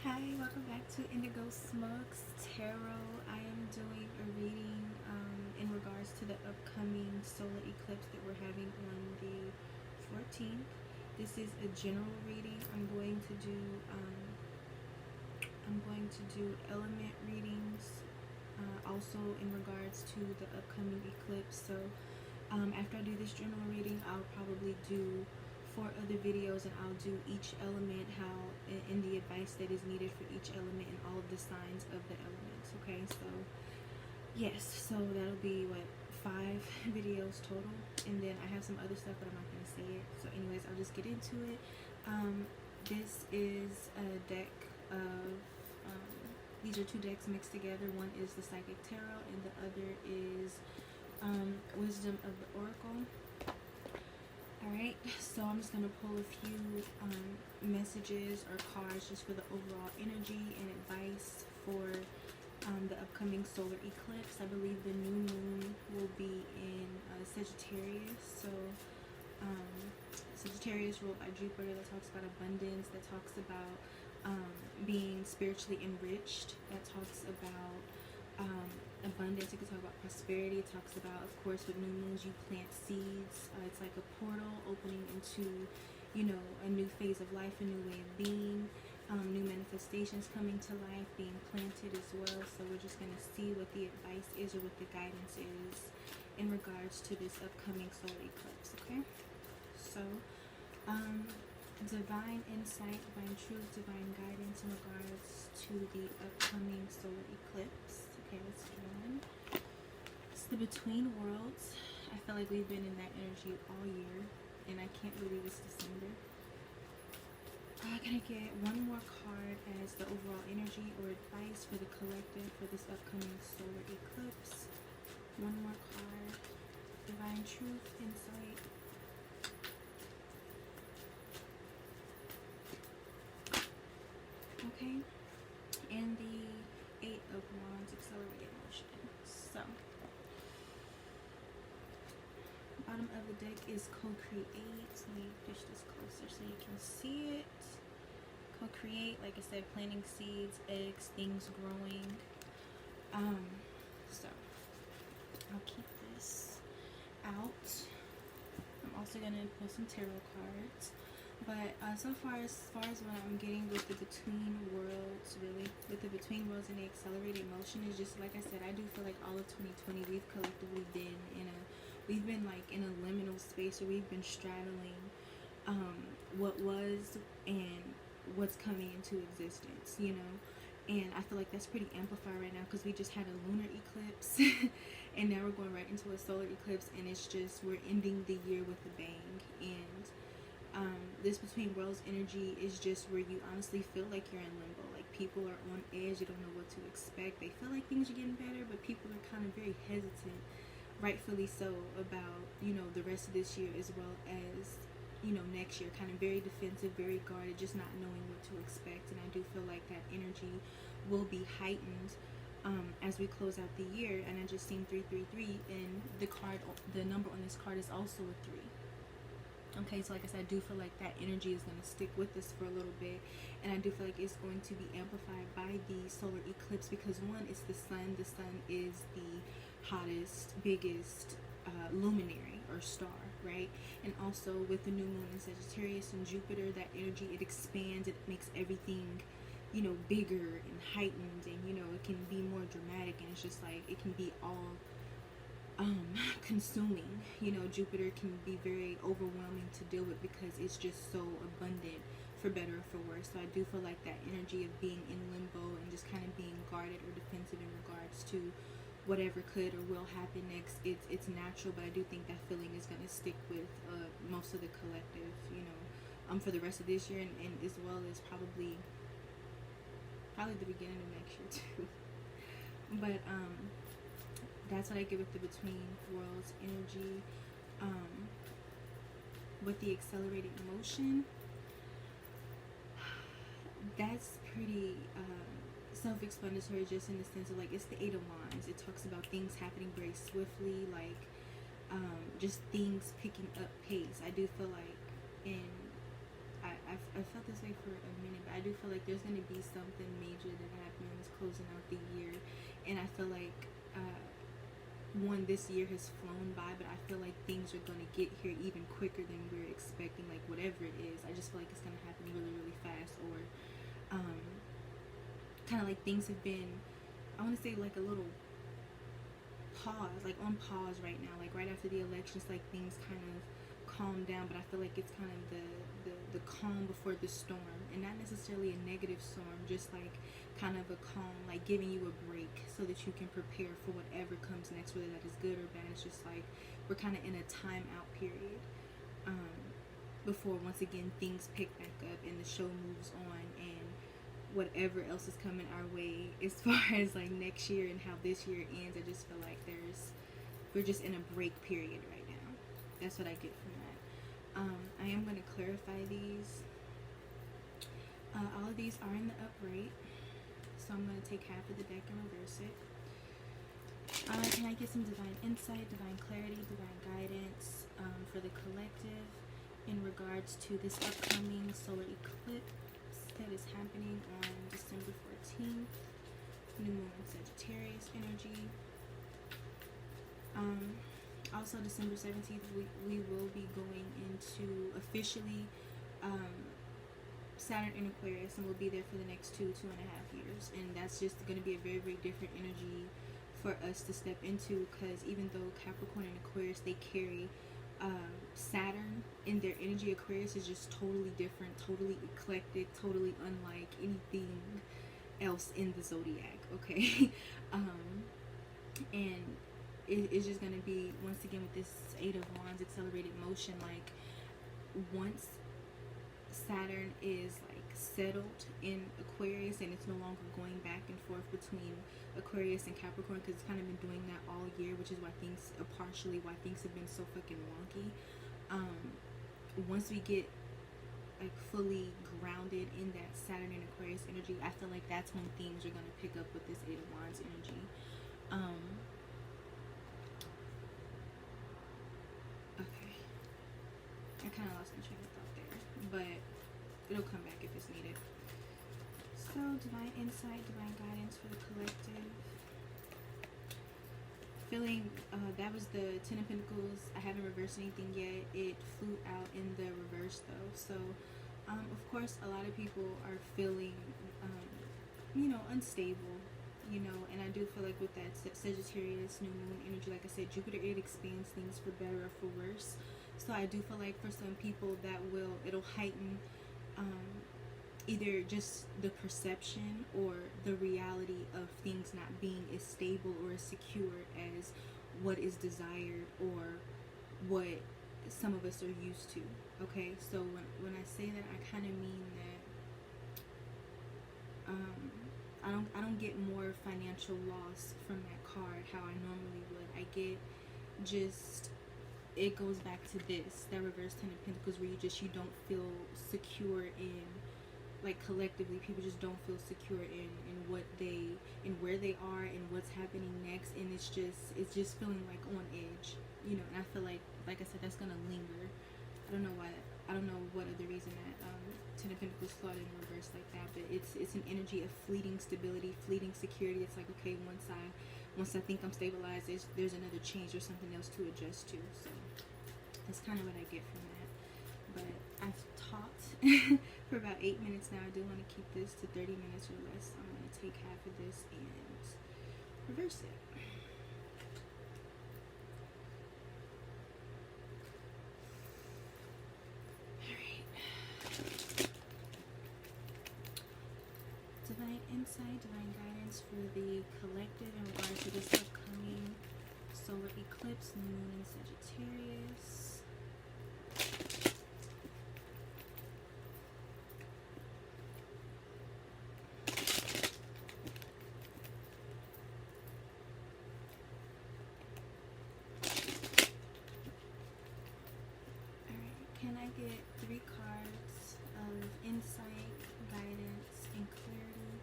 Hi, welcome back to IndigoSmokes Tarot. I am doing a reading in regards to the upcoming solar eclipse that we're having on the 14th. This is a general reading. I'm going to do element readings also in regards to the upcoming eclipse. So after I do this general reading, I'll probably do 4 other videos, and I'll do each element, how in the advice that is needed for each element and all of the signs of the elements. Okay, so yes, so that'll be what, 5 videos total, and then I have some other stuff, but I'm not going to say it. So anyways, I'll just get into it. This is a deck of these are 2 decks mixed together. One is the Psychic Tarot and the other is Wisdom of the Oracle. Alright, so I'm just going to pull a few messages or cards just for the overall energy and advice for the upcoming solar eclipse. I believe the new moon will be in Sagittarius. So Sagittarius ruled by Jupiter, that talks about abundance, that talks about being spiritually enriched, that talks about abundance. It can talk about prosperity. It talks about, of course, with new moons you plant seeds. It's like a portal opening into, you know, a new phase of life, a new way of being, new manifestations coming to life, being planted as well. So we're just going to see what the advice is or what the guidance is in regards to this upcoming solar eclipse. Okay, so divine insight, divine truth, divine guidance in regards to the upcoming solar eclipse. Okay, let's do one. It's the Between Worlds. I feel like we've been in that energy all year, and I can't believe it's December. I'm gonna get one more card as the overall energy or advice for the collective for this upcoming solar eclipse. One more card. Divine truth, insight. Okay, and the 8 of Wands, accelerated motion. So, bottom of the deck is co-create. Let me push this closer so you can see it. Co-create, like I said, planting seeds, eggs, things growing. So I'll keep this out. I'm also gonna pull some tarot cards. But so far as what I'm getting with the Between Worlds, really, with the Between Worlds and the accelerated motion, is just, like I said, I do feel like all of 2020 we've collectively been like in a liminal space, or we've been straddling what was and what's coming into existence, you know. And I feel like that's pretty amplified right now because we just had a lunar eclipse and now we're going right into a solar eclipse, and it's just, we're ending the year with a bang. And this Between Worlds energy is just where you honestly feel like you're in limbo. Like, people are on edge, you don't know what to expect. They feel like things are getting better, but people are kind of very hesitant, rightfully so, about, you know, the rest of this year as well as, you know, next year. Kind of very defensive, very guarded, just not knowing what to expect. And I do feel like that energy will be heightened as we close out the year. And I just seen 333, and the number on this card is also a 3. Okay, so like I said, I do feel like that energy is going to stick with us for a little bit, and I do feel like it's going to be amplified by the solar eclipse because, one, it's the sun. The sun is the hottest, biggest luminary or star, right? And also with the new moon in Sagittarius and Jupiter, that energy, it expands, it makes everything, you know, bigger and heightened, and, you know, it can be more dramatic, and it's just like, it can be all consuming. You know, Jupiter can be very overwhelming to deal with because it's just so abundant, for better or for worse. So I do feel like that energy of being in limbo and just kind of being guarded or defensive in regards to whatever could or will happen next, it's natural, but I do think that feeling is going to stick with most of the collective, you know, for the rest of this year, and as well as probably the beginning of next year too. But that's what I get with the Between Worlds energy. With the accelerated motion, that's pretty self-explanatory, just in the sense of, like, it's the 8 of Wands. It talks about things happening very swiftly, like just things picking up pace. I do feel like I I've felt this way for a minute, but I do feel like there's going to be something major that happens closing out the year. And I feel like, one, this year has flown by, but I feel like things are going to get here even quicker than we're expecting. Like, whatever it is, I just feel like it's going to happen really, really fast. Or kind of like things have been, I want to say, like a little pause, like on pause right now. Like right after the elections, like things kind of calm down, but I feel like it's kind of the calm before the storm, and not necessarily a negative storm, just like kind of a calm, like giving you a break so that you can prepare for whatever comes next, whether that is good or bad. It's just like we're kind of in a timeout period before once again things pick back up and the show moves on, and whatever else is coming our way as far as like next year and how this year ends. I just feel like we're just in a break period right now. That's what I get from that. I am going to clarify these. All of these are in the upright, so I'm going to take half of the deck and reverse it. Can I get some divine insight, divine clarity, divine guidance for the collective in regards to this upcoming solar eclipse that is happening on December 14th, new moon in Sagittarius energy. Also December 17th, we will be going into officially Saturn in Aquarius, and we'll be there for the next 2.5 years, and that's just going to be a very, very different energy for us to step into, because even though Capricorn and Aquarius, they carry Saturn in their energy, Aquarius is just totally different, totally eclectic, totally unlike anything else in the zodiac, okay? And it's just going to be, once again, with this Eight of Wands, accelerated motion, like once Saturn is like settled in Aquarius and it's no longer going back and forth between Aquarius and Capricorn, because it's kind of been doing that all year, which is why things, partially why things have been so fucking wonky. Once we get like fully grounded in that Saturn and Aquarius energy, I feel like that's when things are going to pick up with this Eight of Wands energy. Okay, I kind of lost my train of thought there, but it'll come back if it's needed. So, divine insight, divine guidance for the collective. Feeling, that was the Ten of Pentacles. I haven't reversed anything yet. It flew out in the reverse though. So, of course, a lot of people are feeling, unstable, and I do feel like with that Sagittarius new moon energy, like I said, Jupiter, it expands things for better or for worse. So I do feel like for some people it'll heighten either just the perception or the reality of things not being as stable or as secure as what is desired or what some of us are used to. Okay, so when I say that, I kind of mean that I don't get more financial loss from that card how I normally would. I get just, it goes back to this, that reverse Ten of Pentacles, where you don't feel secure in, like collectively, people just don't feel secure in what they, in where they are and what's happening next, and it's just feeling like on edge, and I feel like I said, that's gonna linger. I don't know why, I don't know what other reason that Ten of Pentacles slotted in reverse like that, but it's an energy of fleeting stability, fleeting security. It's like, okay, once I think I'm stabilized, there's another change or something else to adjust to. So that's kind of what I get from that. But I've talked for about 8 minutes now. I do want to keep this to 30 minutes or less. I'm going to take half of this and reverse it. Divine insight, divine guidance for the collective in regards to this upcoming solar eclipse, new moon in Sagittarius. Alright, can I get 3 cards of insight, guidance, and clarity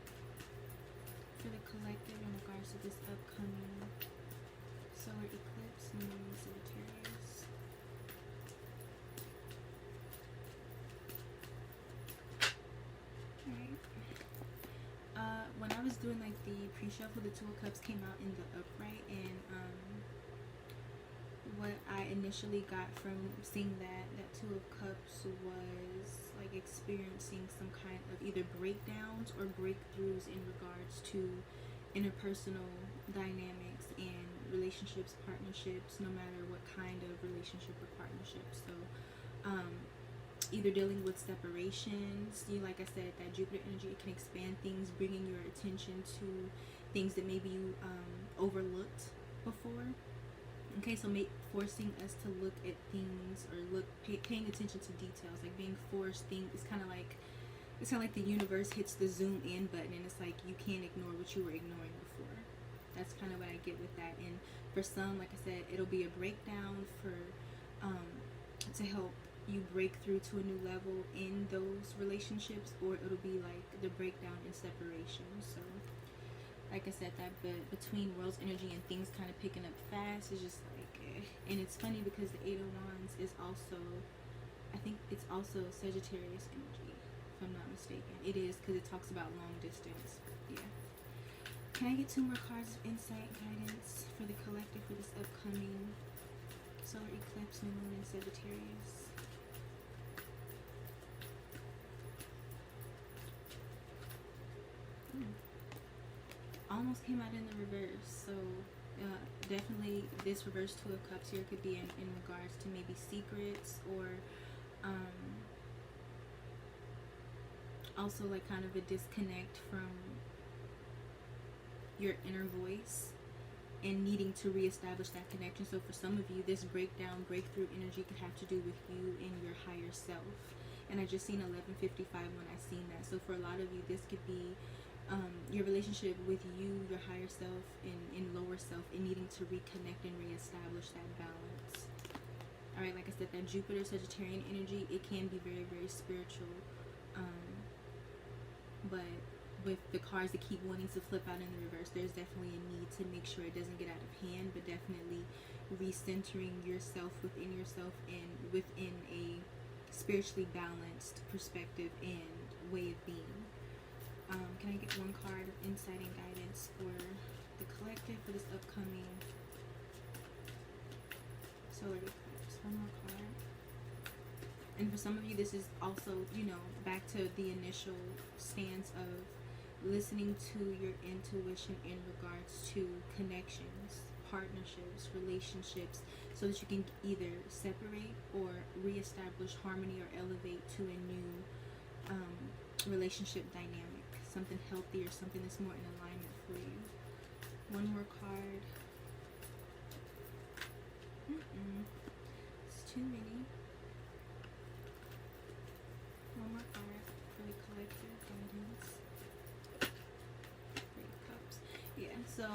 for the collective in regards to this upcoming solar eclipse, new moon in Sagittarius? when I was doing like the pre-shuffle, the Two of Cups came out in the upright, and what I initially got from seeing that Two of Cups was like experiencing some kind of either breakdowns or breakthroughs in regards to interpersonal dynamics and relationships, partnerships, no matter what kind of relationship or partnership. So either dealing with separations, like I said, that Jupiter energy, it can expand things, bringing your attention to things that maybe you overlooked before. Okay, so forcing us to look at things, or paying attention to details, like being forced. It's kind of like the universe hits the zoom in button, and it's like you can't ignore what you were ignoring before. That's kind of what I get with that. And for some, like I said, it'll be a breakdown for to help you break through to a new level in those relationships, or it'll be like the breakdown in separation. So like I said, that between worlds energy and things kind of picking up fast is just like and it's funny because the Eight of Wands is also, I think it's also Sagittarius energy, if I'm not mistaken. It is, because it talks about long distance. Yeah. Can I get 2 more cards of insight guidance for the collective for this upcoming solar eclipse, new moon in Sagittarius? Almost came out in the reverse. So definitely this reverse Two of Cups here could be in regards to maybe secrets, or also like kind of a disconnect from your inner voice and needing to reestablish that connection. So for some of you, this breakdown, breakthrough energy could have to do with you and your higher self. And I just seen 1155 when I seen that. So for a lot of you, this could be your relationship with you, your higher self, and lower self, and needing to reconnect and reestablish that balance. All right, like I said, that Jupiter Sagittarian energy, it can be very, very spiritual. But with the cards that keep wanting to flip out in the reverse, there's definitely a need to make sure it doesn't get out of hand, but definitely recentering yourself within yourself and within a spiritually balanced perspective and way of being. Can I get 1 card of insight and guidance for the collective for this upcoming solar eclipse? 1 more card. And for some of you, this is also, back to the initial stance of listening to your intuition in regards to connections, partnerships, relationships, so that you can either separate or reestablish harmony or elevate to a new relationship dynamic, something healthier, something that's more in alignment for you. 1 more card. It's too many. 1 more card for the collective guidance. 3 of Cups. Yeah, so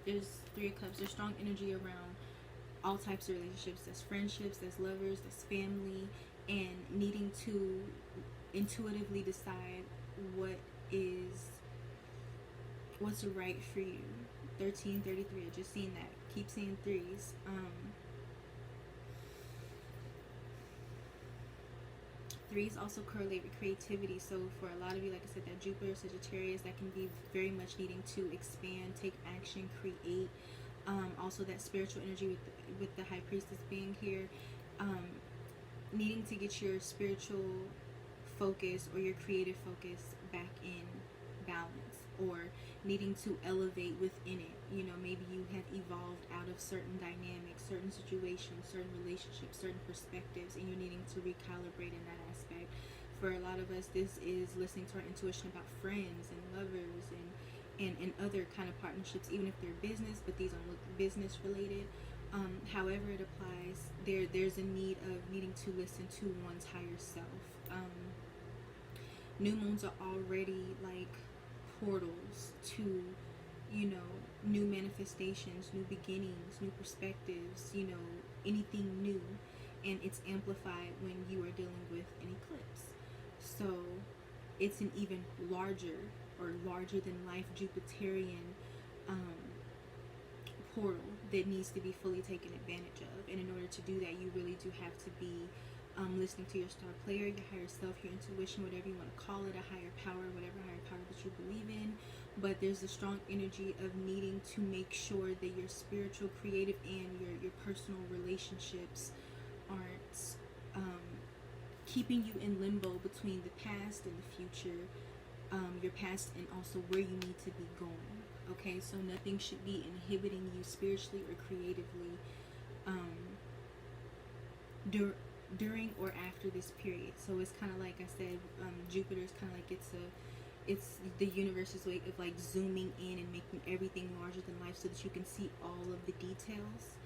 there's 3 of Cups. There's strong energy around all types of relationships. There's friendships, there's lovers, there's family, and needing to intuitively decide what's right for you. 1333, I just seen that. Keep seeing 3s. 3s also correlate with creativity. So for a lot of you, like I said, that Jupiter Sagittarius, that can be very much needing to expand, take action, create. Also that spiritual energy with the High Priestess being here, needing to get your spiritual focus or your creative focus back in balance, or needing to elevate within it. Maybe you have evolved out of certain dynamics, certain situations, certain relationships, certain perspectives, and you're needing to recalibrate in that aspect. For a lot of us, this is listening to our intuition about friends and lovers and other kind of partnerships, even if they're business, but these aren't business related. However it applies, there's a need of needing to listen to one's higher self. New moons are already like portals to, new manifestations, new beginnings, new perspectives, anything new. And it's amplified when you are dealing with an eclipse. So it's an even larger than life Jupiterian portal that needs to be fully taken advantage of. And in order to do that, you really do have to be listening to your star player, your higher self, your intuition, whatever you want to call it, a higher power, whatever higher power that that you believe in, but there's a strong energy of needing to make sure that your spiritual, creative, and your personal relationships aren't keeping you in limbo between the past and the future, your past and also where you need to be going. Okay, so nothing should be inhibiting you spiritually or creatively during or after this period. So it's kind of like I said, Jupiter is kind of like it's the universe's way of like zooming in and making everything larger than life so that you can see all of the details.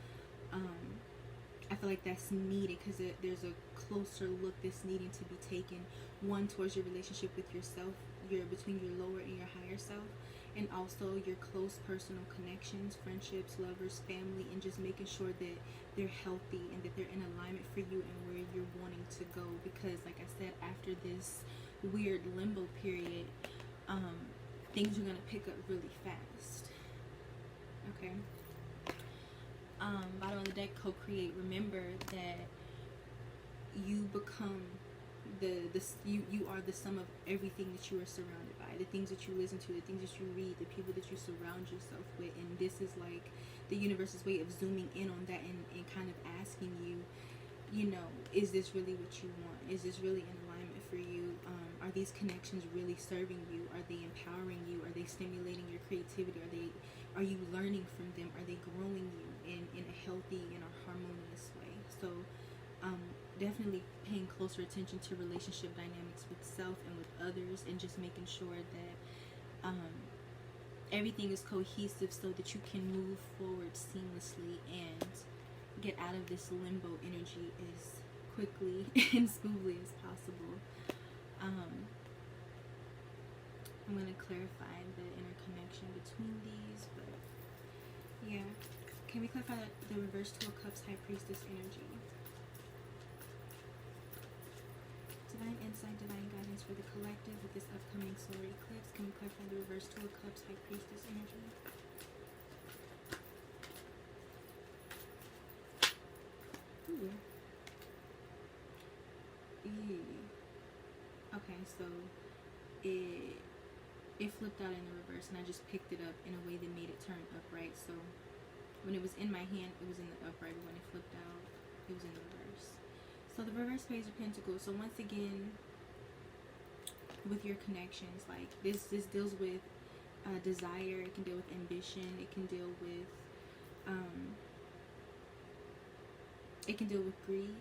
I feel like that's needed because there's a closer look that's needing to be taken, one towards your relationship with yourself, between your lower and your higher self, and also your close personal connections, friendships, lovers, family, and just making sure that they're healthy and that they're in alignment for you and where you're wanting to go. Because like I said, after this weird limbo period, things are going to pick up really fast. Okay. Bottom of the deck, co-create. Remember that you become you are the sum of everything that you are surrounded by, the things that you listen to, the things that you read, the people that you surround yourself with. And this is like the universe's way of zooming in on that and kind of asking you, you know, is this really what you want? Is this really in alignment for you? Are these connections really serving you? Are they empowering you? Are they stimulating your creativity? Are you learning from them? Are they growing you in a healthy and a harmonious way? So definitely paying closer attention to relationship dynamics with self and with others, and just making sure that everything is cohesive so that you can move forward seamlessly and get out of this limbo energy as quickly and smoothly as possible. I'm going to clarify the interconnection between these, but yeah. Can we clarify the reverse 2 of Cups High Priestess energy? Divine insight, divine guidance for the collective with this upcoming solar eclipse. Can we clarify the reverse 2 of Cups High Priestess energy? Ooh. Okay, so it flipped out in the reverse, and I just picked it up in a way that made it turn upright. So when it was in my hand, it was in the upright, but when it flipped out, it was in the reverse. So the reverse Page of Pentacles. So once again, with your connections, like this deals with desire. It can deal with ambition. It can deal with greed.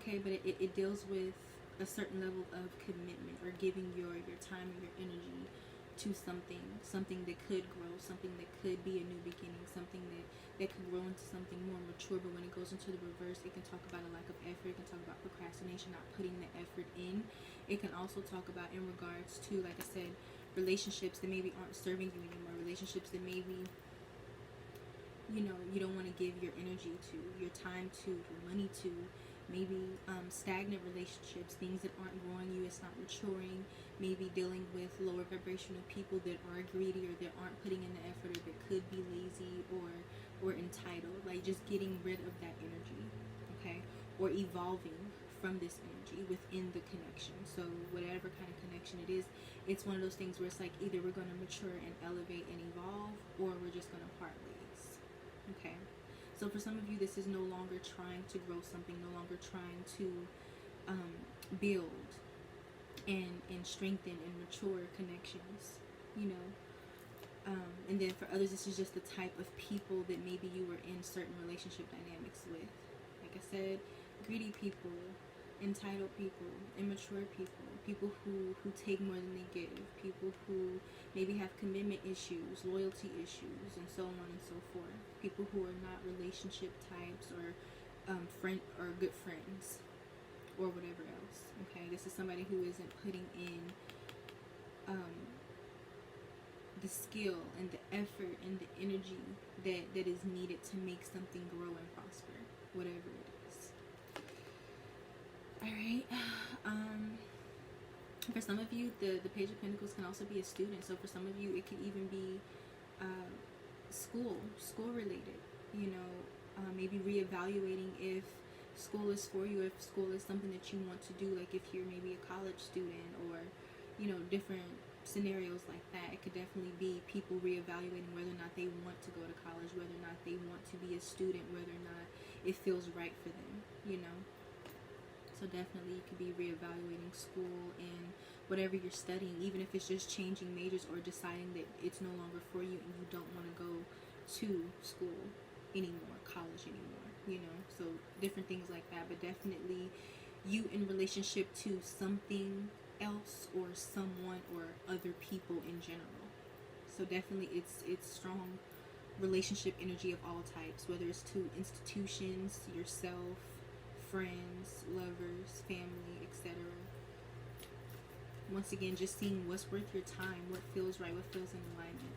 Okay, but it deals with a certain level of commitment, or giving your time and your energy to something that could grow, something that could be a new beginning, something that could grow into something more mature. But when it goes into the reverse, it can talk about a lack of effort. It can talk about procrastination, not putting the effort in. It can also talk about, in regards to, like I said, relationships that maybe aren't serving you anymore, relationships that maybe, you know, you don't want to give your energy to, your time to, your money to. Maybe stagnant relationships, things that aren't growing you, it's not maturing. Maybe dealing with lower vibrational people that are greedy, or that aren't putting in the effort, or that could be lazy or entitled. Like just getting rid of that energy, okay? Or evolving from this energy within the connection. So whatever kind of connection it is, it's one of those things where it's like either we're going to mature and elevate and evolve, or we're just going to part ways, okay? So for some of you, this is no longer trying to grow something, no longer trying to build and strengthen and mature connections, you know. And then for others, this is just the type of people that maybe you were in certain relationship dynamics with. Like I said, greedy people, entitled people, immature people, people who take more than they give, people who maybe have commitment issues, loyalty issues, and so on and so forth. People who are not relationship types, or friend or good friends, or whatever else. Okay, this is somebody who isn't putting in the skill and the effort and the energy that is needed to make something grow and prosper, whatever it is. All right. For some of you, the Page of Pentacles can also be a student. So for some of you, it could even be school related. You know, maybe reevaluating if school is for you, if school is something that you want to do. Like if you're maybe a college student, or you know, different scenarios like that. It could definitely be people reevaluating whether or not they want to go to college, whether or not they want to be a student, whether or not it feels right for them, you know. So definitely you could be reevaluating school and whatever you're studying, even if it's just changing majors or deciding that it's no longer for you and you don't want to go to school anymore, college anymore, you know. So different things like that, but definitely you in relationship to something else or someone or other people in general. So definitely it's strong relationship energy of all types, whether it's to institutions, yourself, friends, lovers, family, etc. Once again, just seeing what's worth your time, what feels right, what feels in alignment.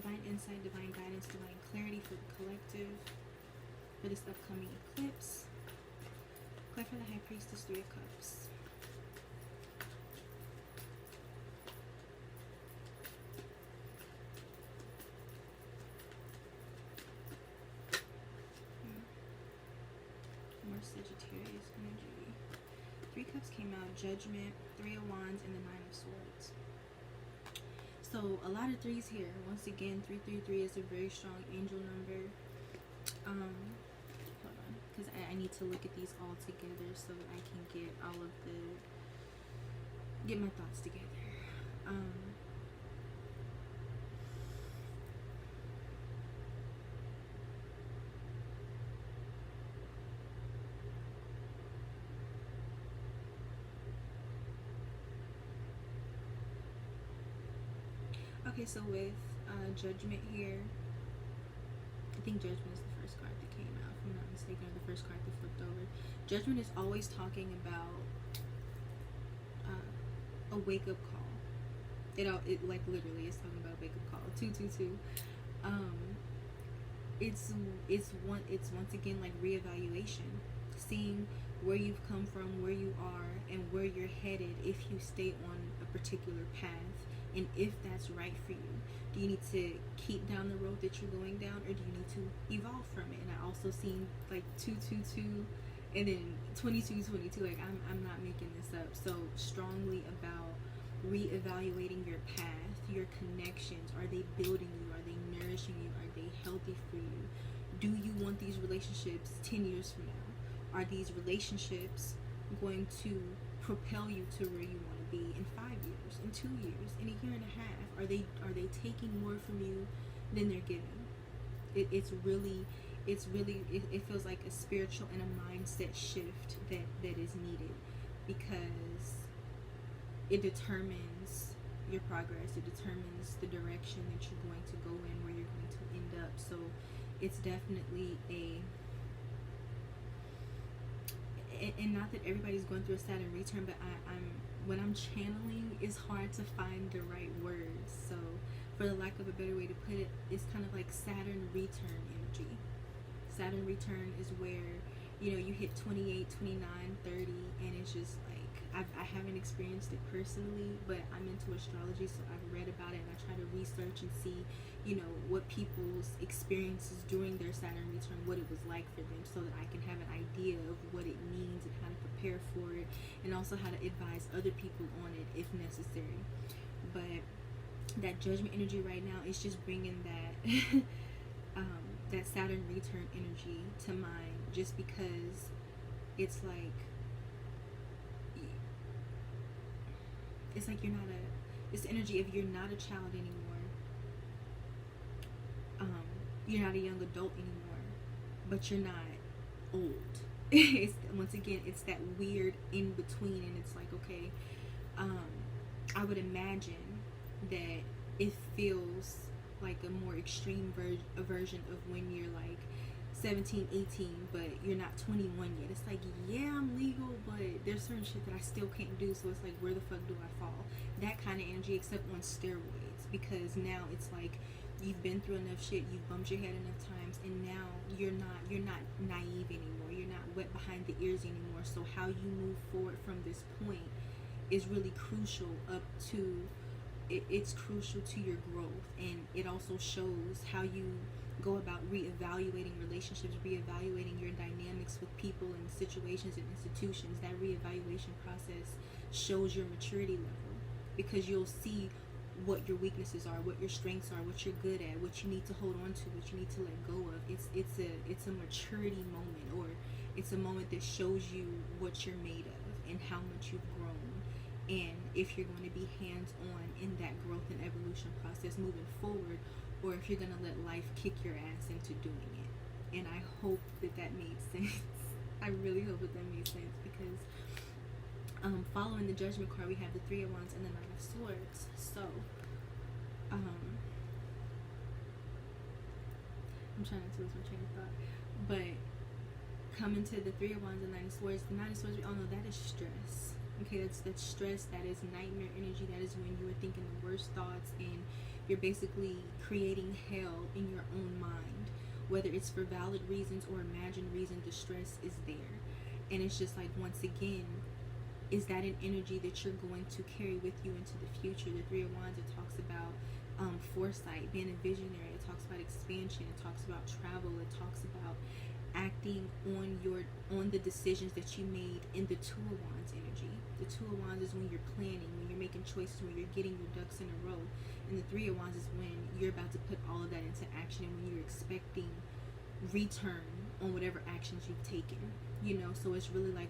Divine insight, divine guidance, divine clarity for the collective for this upcoming eclipse. Clap for the High Priestess, Three of Cups. More Sagittarius energy. Three Cups came out, Judgment, Three of Wands, and the Nine of Swords. So a lot of threes here. Once again, 333 is a very strong angel number. Hold on, because I need to look at these all together so that I can get all of get my thoughts together. Okay, so with Judgment here, I think Judgment is the first card that came out, if I'm not mistaken, or the first card that flipped over. Judgment is always talking about a wake-up call. It like literally is talking about a wake-up call. 222. It's once again like reevaluation, seeing where you've come from, where you are, and where you're headed if you stay on a particular path, and if that's right for you. Do you need to keep down the road that you're going down, or do you need to evolve from it? And I also seen like 222 and then 2222. Like I'm not making this up. So strongly about reevaluating your path, your connections. Are they building you? Are they nourishing you? Are they healthy for you? Do you want these relationships 10 years from now? Are these relationships going to propel you to where you want to be in 5 years, in 2 years, in a year and a half? Are they taking more from you than they're giving? It feels like a spiritual and a mindset shift that is needed, because it determines your progress. It determines the direction that you're going to go in, where you're going to end up. So it's definitely and not that everybody's going through a Saturn return, but when I'm channeling, it's hard to find the right words. So for the lack of a better way to put it, it's kind of like Saturn return energy. Saturn return is where, you know, you hit 28, 29, 30, and it's just like, I haven't experienced it personally, but I'm into astrology, so I've read about it, and I try to research and see, you know, what people's experiences during their Saturn return, what it was like for them, so that I can have an idea of what it means and how to prepare for it, and also how to advise other people on it if necessary. But that Judgment energy right now is just bringing that that Saturn return energy to mind, just because it's like it's the energy of you're not a child anymore, you're not a young adult anymore, but you're not old. Once again, it's that weird in between, and it's like, okay, I would imagine that it feels like a more extreme version of when you're like 17, 18, but you're not 21 yet. It's like, yeah, I'm legal, but there's certain shit that I still can't do, so it's like, where the fuck do I fall? That kind of energy, except on steroids, because now it's like you've been through enough shit, you've bumped your head enough times, and now you're not naive anymore, you're not wet behind the ears anymore. So how you move forward from this point is really crucial it's crucial to your growth, and it also shows how you go about reevaluating relationships, reevaluating your dynamics with people and situations and institutions. That reevaluation process shows your maturity level. because you'll see what your weaknesses are, what your strengths are, what you're good at, what you need to hold on to, what you need to let go of. It's a maturity moment, or it's a moment that shows you what you're made of and how much you've grown, and if you're going to be hands-on in that growth and evolution process moving forward, or if you're going to let life kick your ass into doing it. And I hope that made sense. I really hope that made sense, because following the Judgment card, we have the Three of Wands and the Nine of Swords. So I'm trying not to lose my train of thought, but coming to the Three of Wands and Nine of Swords, the Nine of Swords, we all know that is stress. Okay, that's stress. That is nightmare energy. That is when you are thinking the worst thoughts, and you're basically creating hell in your own mind. Whether it's for valid reasons or imagined reasons, the stress is there. And it's just like, once again, is that an energy that you're going to carry with you into the future? The Three of Wands, it talks about foresight, being a visionary. It talks about expansion. It talks about travel. It talks about acting on the decisions that you made in the Two of Wands energy. The Two of Wands is when you're planning, when you're making choices, when you're getting your ducks in a row. And the Three of Wands is when you're about to put all of that into action, and when you're expecting return on whatever actions you've taken. You know, so it's really like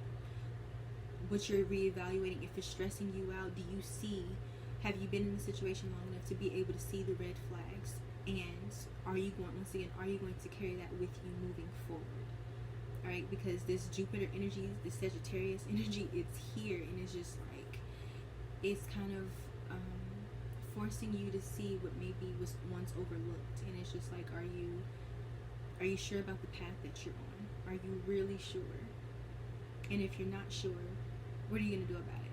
what you're reevaluating. If it's stressing you out, have you been in the situation long enough to be able to see the red flags? And are you going to carry that with you moving forward? All right, because this Jupiter energy, this Sagittarius energy, it's here, and it's just like, it's kind of forcing you to see what maybe was once overlooked. And it's just like, are you sure about the path that you're on? Are you really sure? And if you're not sure, what are you going to do about it?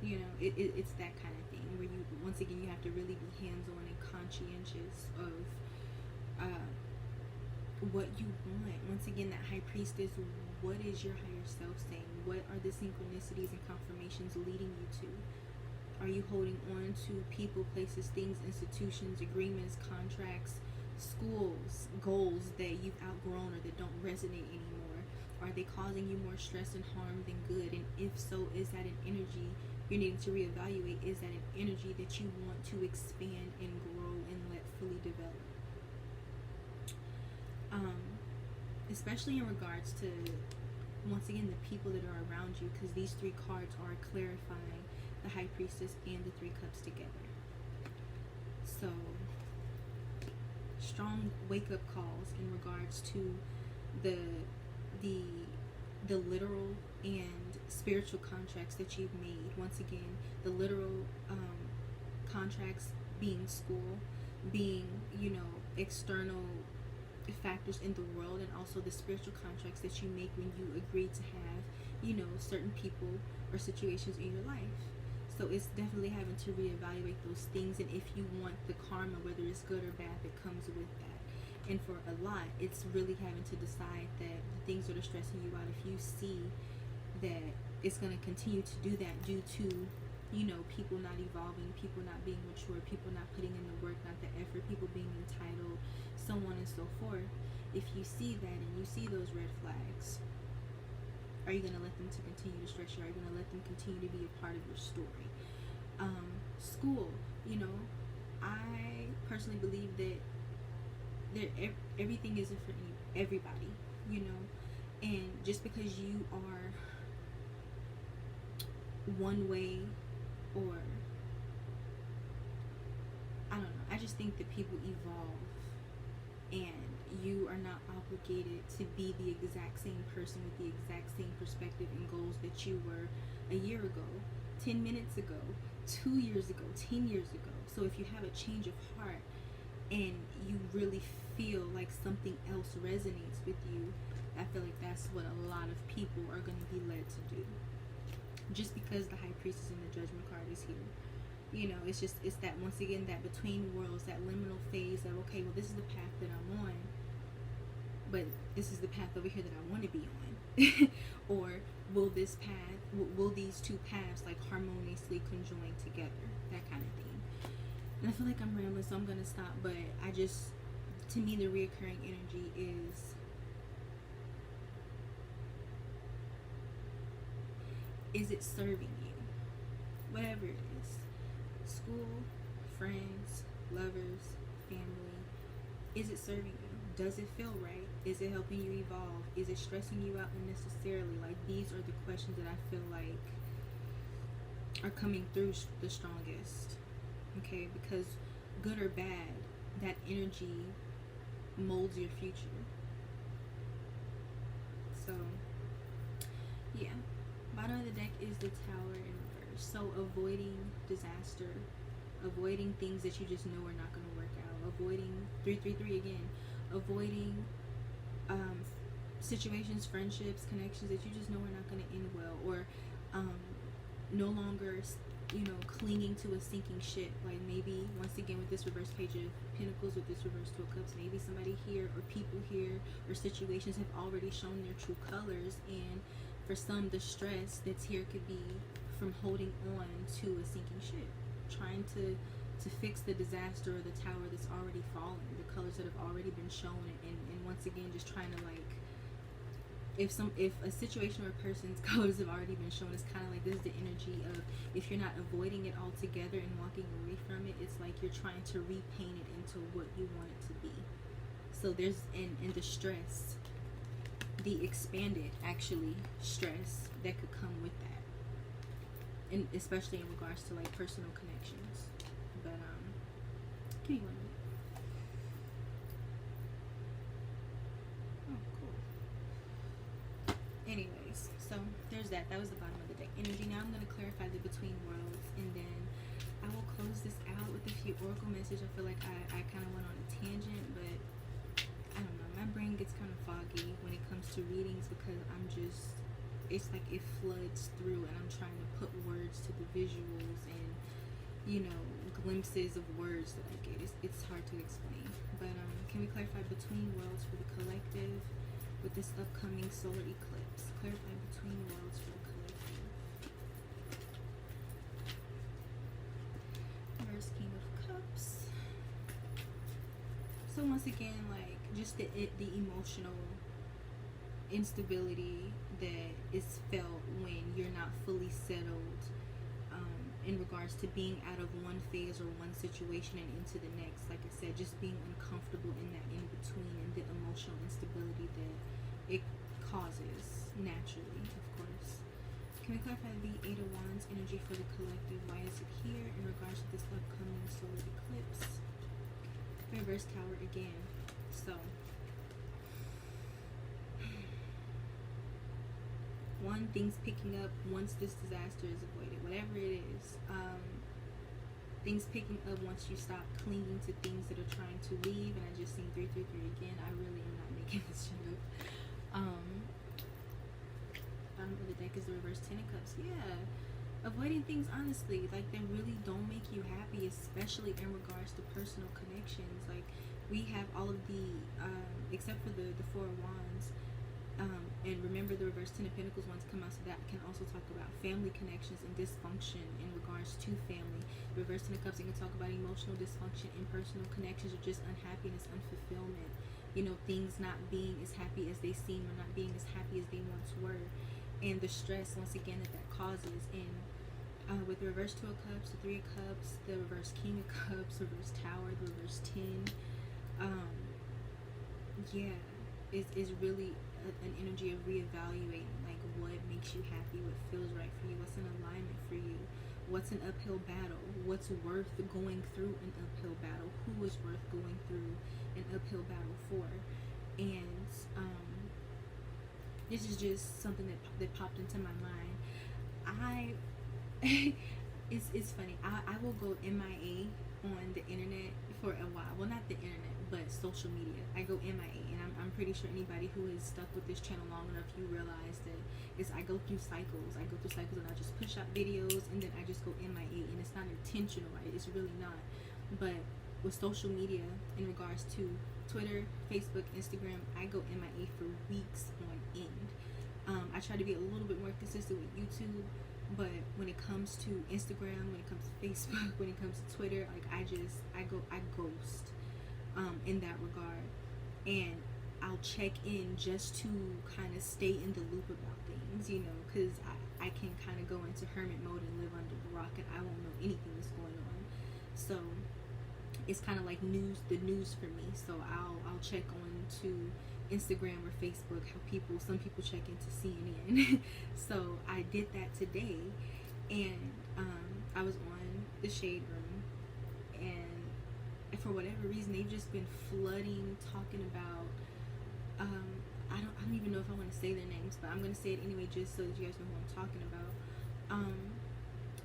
You know, it's that kind of thing where you, once again, you have to really be hands-on and conscientious of what you want. Once again, that High Priestess, what is your higher self saying? What are the synchronicities and confirmations leading you to? Are you holding on to people, places, things, institutions, agreements, contracts, schools, goals that you've outgrown or that don't resonate anymore? Are they causing you more stress and harm than good? And if so, is that an energy you're needing to reevaluate? Is that an energy that you want to expand and grow and let fully develop? Especially in regards to, once again, the people that are around you, because these three cards are clarifying the High Priestess and the Three Cups together. So, strong wake-up calls in regards to the literal and spiritual contracts that you've made. Once again, the literal contracts being school, being, you know, external factors in the world, and also the spiritual contracts that you make when you agree to have, you know, certain people or situations in your life. So it's definitely having to reevaluate those things, and if you want the karma, whether it's good or bad, that comes with that. And for a lot, it's really having to decide that the things that are stressing you out, if you see that it's going to continue to do that due to, you know, people not evolving, people not being mature, people not putting in the work, not the effort, people being entitled, so on and so forth. If you see that and you see those red flags, are you going to let them to continue to stress you? Are you going to let them continue to be a part of your story? School, you know, I personally believe that everything isn't for everybody, you know, and just because you are one way, or I don't know, I just think that people evolve, and you are not obligated to be the exact same person with the exact same perspective and goals that you were a year ago, 10 minutes ago, 2 years ago, 10 years ago. So if you have a change of heart and you really feel like something else resonates with you, I feel like that's what a lot of people are going to be led to do. Just because the High Priestess and the Judgment card is here. You know, it's that, once again, that between worlds, that liminal phase of, okay, well, this is the path that I'm on, but this is the path over here that I want to be on. Or will these two paths like harmoniously conjoin together? That kind of thing. And I feel like I'm rambling, so I'm going to stop, but to me, the reoccurring energy is it serving you? whatever it is, school, friends, lovers, family, is it serving you? Does it feel right? Is it helping you evolve? Is it stressing you out unnecessarily? Like, these are the questions that I feel like are coming through the strongest. Okay, because good or bad, that energy molds your future. So yeah, bottom of the deck is the Tower in reverse. So avoiding disaster, avoiding things that you just know are not going to work out, avoiding 333 again, avoiding situations, friendships, connections that you just know are not going to end well, or no longer, you know, clinging to a sinking ship. Like, maybe once again with this reverse Page of Pentacles, with this reverse Two of Cups, maybe somebody here or people here or situations have already shown their true colors, and for some, the stress that's here could be from holding on to a sinking ship, trying to fix the disaster or the tower that's already fallen, the colors that have already been shown, and once again just trying to, like, if a situation or a person's colors have already been shown, it's kind of like, this is the energy of, if you're not avoiding it altogether and walking away from it, it's like you're trying to repaint it into what you want it to be. So there's in the stress, the expanded actually stress that could come with that, and especially in regards to like personal connections. But give me 1 minute. Oh, cool. Anyways, so there's that. That was the bottom of the deck energy. Now I'm going to clarify the between worlds, and then I will close this out with a few oracle messages. I feel like I kind of went on a tangent, but I don't know. My brain gets kind of foggy when it comes to readings, because it's like it floods through, and I'm trying to put words to the visuals and, you know, glimpses of words that I get. It's hard to explain. But can we clarify between worlds for the collective with this upcoming solar eclipse? Clarify between worlds for the collective. Reverse King of Cups. So once again, like, just the emotional instability that is felt when you're not fully settled in regards to being out of one phase or one situation and into the next. Like I said, just being uncomfortable in that in between, and the emotional instability that it causes naturally, of course. Can we clarify the Eight of Wands energy for the collective? Why is it here in regards to this upcoming solar eclipse? Reverse Tower again. So one, things picking up once this disaster is avoided, whatever it is. Things picking up once you stop clinging to things that are trying to leave. And I just seen 333 again. I really am not making this shit up. Bottom of the deck is the reverse Ten of Cups. Yeah, avoiding things, honestly, like, they really don't make you happy, especially in regards to personal connections. Like, we have all of the except for the Four of Wands. And remember, the reverse Ten of Pentacles ones come out, so that can also talk about family connections and dysfunction in regards to family. The reverse Ten of Cups, it can talk about emotional dysfunction in personal connections, or just unhappiness, unfulfillment. You know, things not being as happy as they seem, or not being as happy as they once were, and the stress, once again, that causes. And with the reverse Two of Cups, the Three of Cups, the reverse King of Cups, reverse Tower, the reverse 10, yeah, is really an energy of reevaluating, like, what makes you happy, what feels right for you, what's in alignment for you, what's an uphill battle, what's worth going through an uphill battle, who is worth going through an uphill battle for. And this is just something that popped into my mind. It's funny, I will go MIA on the internet for a while. Well, not the internet, but social media. I go MIA, and I'm pretty sure anybody who is stuck with this channel long enough, you realize that I go through cycles. I go through cycles, and I just push out videos, and then I just go MIA, and it's not intentional, right? It's really not. But with social media, in regards to Twitter, Facebook, Instagram, I go MIA for weeks on end. I try to be a little bit more consistent with YouTube, but when it comes to Instagram, when it comes to Facebook, when it comes to Twitter, like, I ghost in that regard. And I'll check in just to kind of stay in the loop about things, you know, because I can kind of go into hermit mode and live under the rock and I won't know anything that's going on. So it's kind of like the news for me. So I'll check on to Instagram or Facebook, how some people check into CNN. So I did that today, and I was on the Shade Room, and for whatever reason they've just been flooding talking about I don't even know if I want to say their names, but I'm gonna say it anyway just so that you guys know who I'm talking about.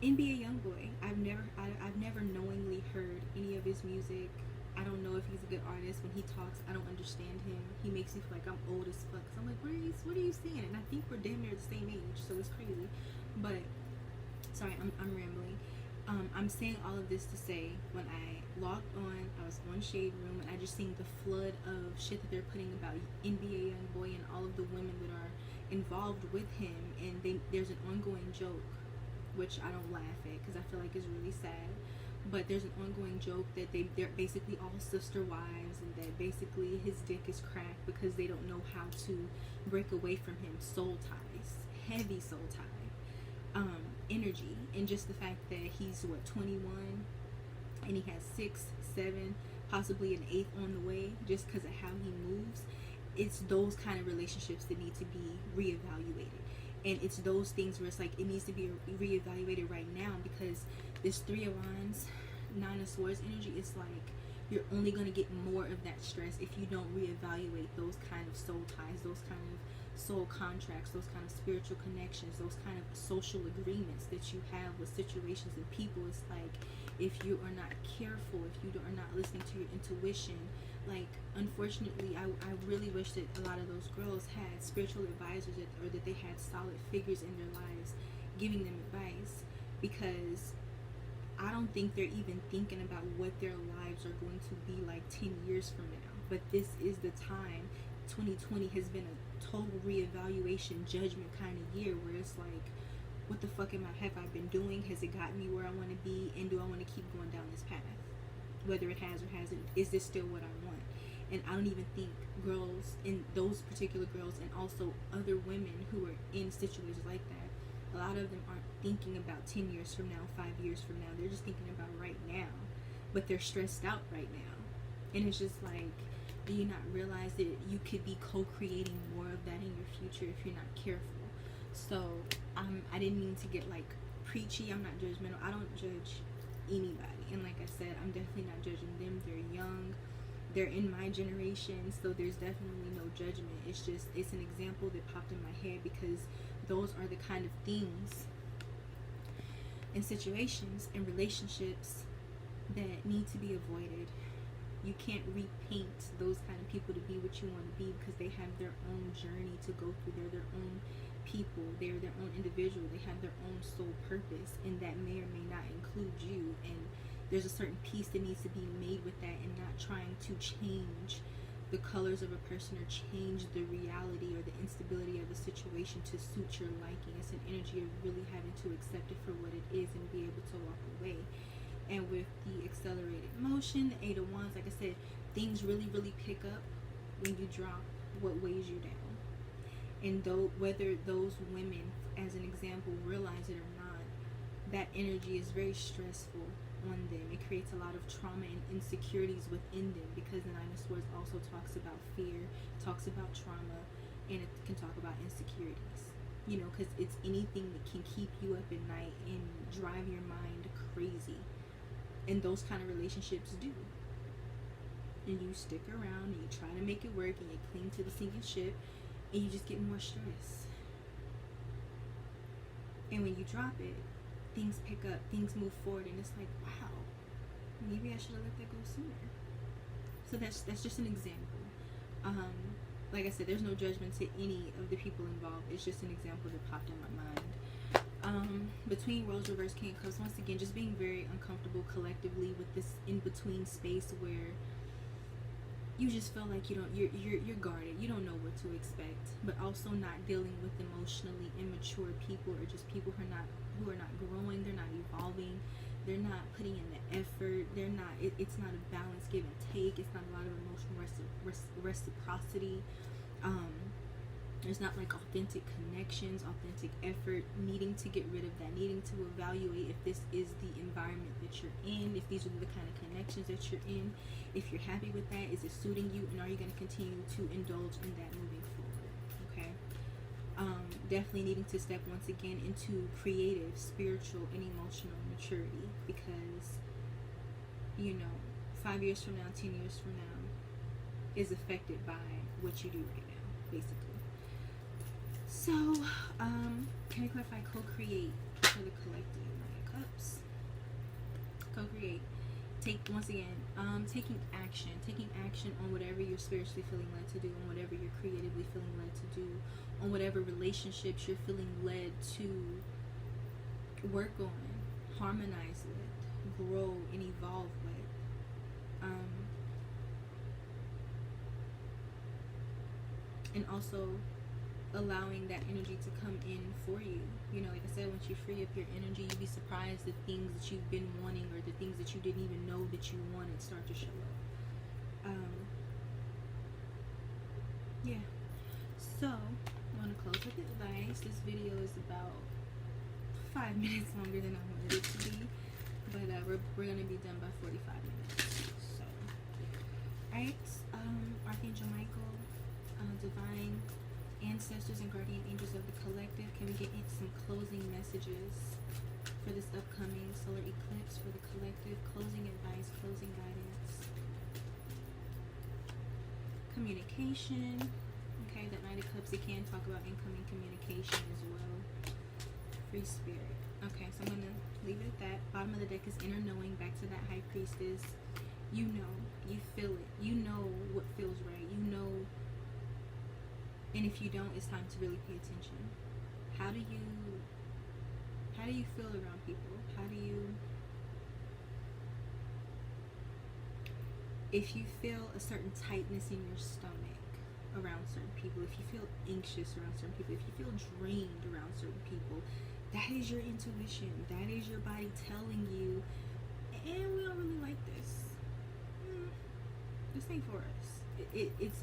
NBA Youngboy. I've never knowingly heard any of his music. I don't know if he's a good artist. When he talks, I don't understand him. He makes me feel like I'm old as fuck. So I'm like, what are you saying? And I think we're damn near the same age, so it's crazy. But sorry, I'm rambling. I'm saying all of this to say, when I logged on, I was on Shade Room, and I just seen the flood of shit that they're putting about NBA Youngboy and all of the women that are involved with him, and there's an ongoing joke, which I don't laugh at because I feel like it's really sad, but there's an ongoing joke that they're basically all sister wives, and that basically his dick is cracked because they don't know how to break away from him. Soul ties, heavy soul tie, energy, and just the fact that he's 21 and he has 6, 7, possibly an 8th on the way, just because of how he moves. It's those kind of relationships that need to be reevaluated. And it's those things where it's like it needs to be reevaluated right now, because this 3 of Wands, 9 of Swords energy is like you're only going to get more of that stress if you don't reevaluate those kind of soul ties, those kind of soul contracts, those kind of spiritual connections, those kind of social agreements that you have with situations and people. It's like if you are not careful, if you are not listening to your intuition, like unfortunately I really wish that a lot of those girls had spiritual advisors or that they had solid figures in their lives giving them advice, because I don't think they're even thinking about what their lives are going to be like 10 years from now. But this is the time. 2020 has been a total reevaluation, judgment kind of year, where it's like, what the fuck have I been doing? Has it gotten me where I want to be? And do I want to keep going down this path? Whether it has or hasn't, is this still what I want? And I don't even think girls, in those particular girls, and also other women who are in situations like that, a lot of them aren't thinking about 10 years from now, 5 years from now. They're just thinking about right now, but they're stressed out right now. And it's just like, do you not realize that you could be co-creating more of that in your future if you're not careful? So I didn't mean to get like preachy. I'm not judgmental. I don't judge anybody, and like I said, I'm definitely not judging them. They're young, they're in my generation, so there's definitely no judgment. It's an example that popped in my head, because those are the kind of things and situations and relationships that need to be avoided. You can't repaint those kind of people to be what you want to be, because they have their own journey to go through. They're their own people. They're their own individual. They have their own soul purpose, and that may or may not include you. And there's a certain peace that needs to be made with that, and not trying to change the colors of a person or change the reality or the instability of a situation to suit your liking. It's an energy of really having to accept it for what it is and be able to walk away. And with the accelerated motion, the 8 of Wands, like I said, things really, really pick up when you drop what weighs you down. And whether those women, as an example, realize it or not, that energy is very stressful on them. It creates a lot of trauma and insecurities within them, because the 9 of Swords also talks about fear, talks about trauma, and it can talk about insecurities. You know, because it's anything that can keep you up at night and drive your mind crazy. And those kind of relationships do. And you stick around and you try to make it work, and you cling to the sinking ship, and you just get more stress. And when you drop it, things pick up, things move forward, and it's like, wow, maybe I should have let that go sooner. So that's just an example. Like I said, there's no judgment to any of the people involved. It's just an example that popped in my mind. Between Worlds, reverse King of Cups, once again, just being very uncomfortable collectively with this in-between space where you just feel like you're guarded, you don't know what to expect, but also not dealing with emotionally immature people, or just people who are not growing, they're not evolving, they're not putting in the effort, they're not, it's not a balance give and take. It's not a lot of emotional reciprocity. There's not like authentic connections, authentic effort, needing to get rid of that, needing to evaluate if this is the environment that you're in, if these are the kind of connections that you're in, if you're happy with that, is it suiting you, and are you going to continue to indulge in that moving forward, okay? Definitely needing to step once again into creative, spiritual, and emotional maturity, because, you know, 5 years from now, 10 years from now is affected by what you do right now, basically. So, can I clarify co-create for the collective? Nine of Cups. Co-create. Once again, taking action on whatever you're spiritually feeling led to do, on whatever you're creatively feeling led to do, on whatever relationships you're feeling led to work on, harmonize with, grow, and evolve with. And also allowing that energy to come in for you. You know, like I said, once you free up your energy, you'd be surprised the things that you've been wanting, or the things that you didn't even know that you wanted, start to show up. Yeah. So, I want to close with advice. This video is about 5 minutes longer than I wanted it to be, but we're going to be done by 45 minutes. So, alright, Archangel Michael, divine ancestors and guardian angels of the collective, can we get into some closing messages for this upcoming solar eclipse for the collective? Closing advice, closing guidance, communication. Okay, that Knight of Cups, it can talk about incoming communication as well. Free spirit. Okay, so I'm gonna leave it at that. Bottom of the deck is inner knowing. Back to that High Priestess. You know, you feel it, you know what feels right, you know. And if you don't, it's time to really pay attention. How do you feel around people? If you feel a certain tightness in your stomach around certain people, if you feel anxious around certain people, if you feel drained around certain people, that is your intuition. That is your body telling you, and we don't really like this. This ain't for us. It's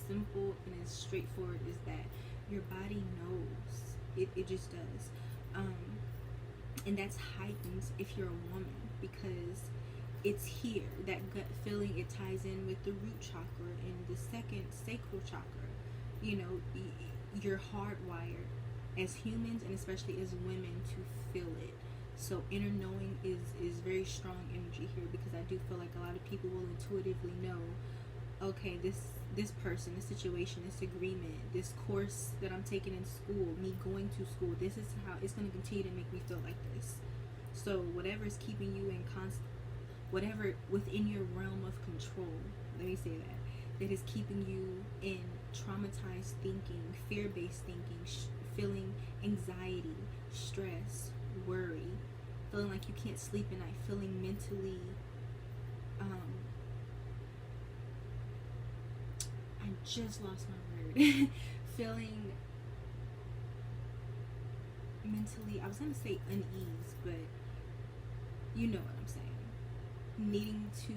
simple and as straightforward as that. Your body knows. It just does. And that's heightened if you're a woman, because it's here. That gut feeling, it ties in with the root chakra and the second sacral chakra. You know, you're hardwired as humans, and especially as women, to feel it. So inner knowing is very strong energy here, because I do feel like a lot of people will intuitively know, okay, this person, this situation, this agreement, this course that I'm taking in school, me going to school, this is how it's going to continue to make me feel like this. So whatever is keeping you in whatever within your realm of control, let me say that is keeping you in traumatized thinking, fear-based thinking, feeling anxiety, stress, worry, feeling like you can't sleep at night, feeling mentally I just lost my word. Feeling mentally, I was going to say unease, but you know what I'm saying. Needing to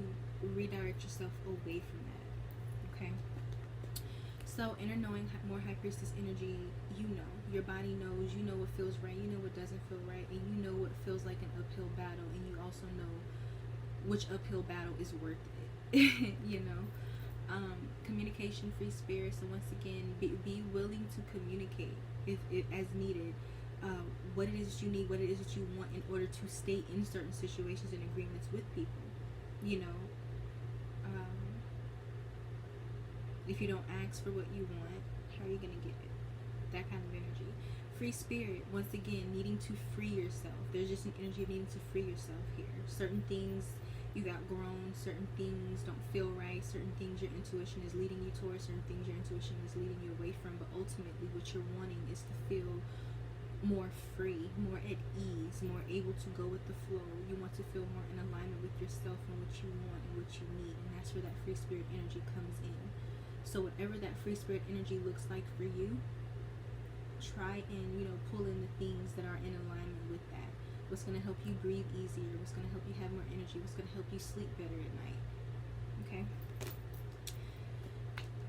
redirect yourself away from that, okay? So, inner knowing, more High Priestess energy, you know. Your body knows, you know what feels right, you know what doesn't feel right, and you know what feels like an uphill battle, and you also know which uphill battle is worth it, you know? Communication, free spirit. So once again, be willing to communicate if as needed, what it is that you need, what it is that you want, in order to stay in certain situations and agreements with people. You know, if you don't ask for what you want, how are you gonna get it? That kind of energy. Free spirit, once again, needing to free yourself. There's just an energy of needing to free yourself here. Certain things you've outgrown, certain things don't feel right, certain things your intuition is leading you towards, certain things your intuition is leading you away from, but ultimately what you're wanting is to feel more free, more at ease, more able to go with the flow. You want to feel more in alignment with yourself and what you want and what you need, and that's where that free spirit energy comes in. So whatever that free spirit energy looks like for you, try and, you know, pull in the things that are in alignment with that. what's going to help you breathe easier, what's going to help you have more energy, what's going to help you sleep better at night. Okay?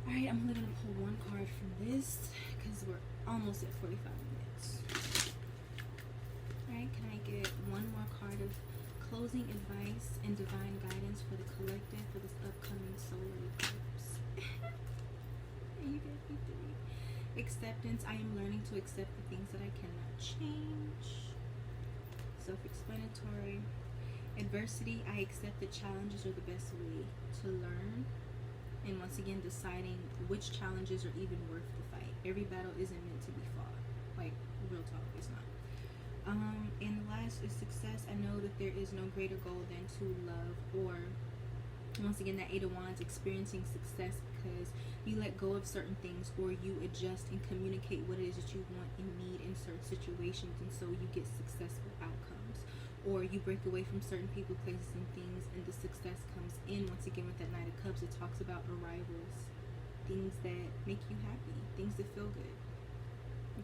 Alright, I'm only going to pull one card from this because we're almost at 45 minutes. Alright, can I get one more card of closing advice and divine guidance for the collective for this upcoming solar eclipse? You get me 3. Acceptance. I am learning to accept the things that I cannot change. Self-explanatory. Adversity. I accept that challenges are the best way to learn. And once again, deciding which challenges are even worth the fight. Every battle isn't meant to be fought. Like, real talk, it's not. And the last is success. I know that there is no greater goal than to love, or once again, that 8 of Wands, experiencing success because you let go of certain things, or you adjust and communicate what it is that you want and need in certain situations, and so you get successful outcomes. Or you break away from certain people, places, and things, and the success comes in. Once again, with that Knight of Cups, it talks about arrivals, things that make you happy, things that feel good.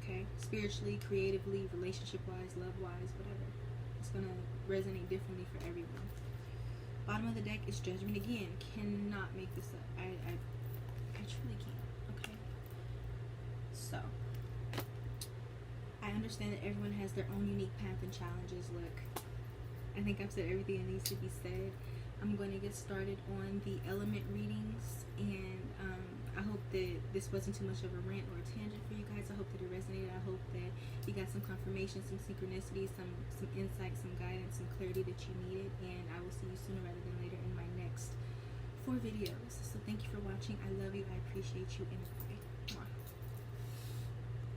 Okay, spiritually, creatively, relationship-wise, love-wise, whatever. It's gonna resonate differently for everyone. Bottom of the deck is Judgment again. Cannot make this up. I truly can't. Okay. So, I understand that everyone has their own unique path and challenges. Look, I think I've said everything that needs to be said. I'm going to get started on the element readings, and I hope that this wasn't too much of a rant or a tangent for you guys. I hope that it resonated. I hope that you got some confirmation, some synchronicity, some insight, some guidance, some clarity that you needed, and I will see you sooner rather than later in my next 4 videos. So thank you for watching. I love you. I appreciate you, and